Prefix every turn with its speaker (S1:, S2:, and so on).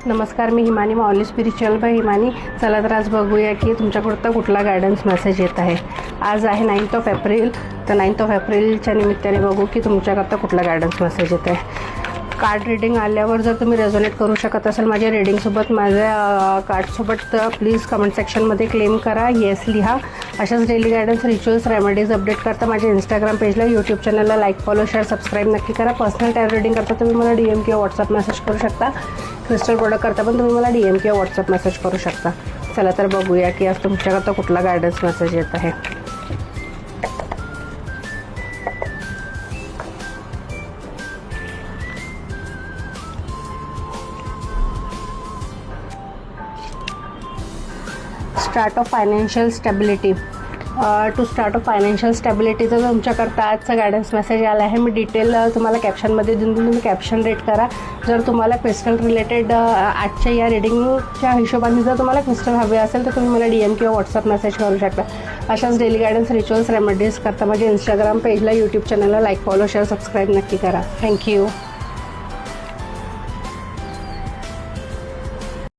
S1: नमस्कार, मी हिमानी माऊली spiritual bye Himani. चला तर आज बघूया की तुमच्याकडं कुठला गायडन्स मेसेज येत आहे. आज आहे 9th ऑफ एप्रिल. तर 9th ऑफ एप्रिलच्या निमित्ताने बघू की तुमच्याकरता कुठला गायडन्स मेसेज येत आहे. कार्ड रिडिंग आल्यावर जर तुम्ही रेझोनेट करू शकत असाल माझ्या रिडिंगसोबत, माझ्या कार्डसोबत, तर प्लीज कमेंट सेक्शनमध्ये क्लेम करा, येस लिहा. अशाच daily guidance, rituals, remedies update करता माझ्या इंस्टाग्राम पेजला, यूट्यूब चॅनलला लाईक, फॉलो, शेअर, सबस्क्राईब नक्की करा. पर्सनल टॅरो रिडिंग करता तुम्ही मला DM किंवा व्हॉट्सअप मेसेज करू शकता. क्रिस्टल प्रोडक्ट करता पण तुम्ही मला DM किंवा व्हॉट्सअप मेसेज करू शकता. चला तर बघूया की आज तुमच्याकरता कुठला गायडन्स मेसेज येत आहे. Start of financial stability. To start of financial स्टॅबिलिटीचा तुमच्याकरता आजचा गायडन्स मेसेज आला आहे. मी डिटेल तुम्हाला कॅप्शनमध्ये देऊन तुम्ही कॅप्शन रेट करा. जर तुम्हाला क्रिस्टल रिलेटेड आजच्या या रिडिंगच्या हिशोबाने जर तुम्हाला क्रिस्टल हवे असेल तर तुम्ही मला DM किंवा व्हॉट्सअप मेसेज करू शकता. अशाच डेली गायडन्स, रिच्युअल्स, रेमेडीज करता माझ्या इंस्टाग्राम पेजला, यूट्यूब चॅनलला लाईक, फॉलो, शेअर, सबस्क्राईब नक्की करा. थँक्यू.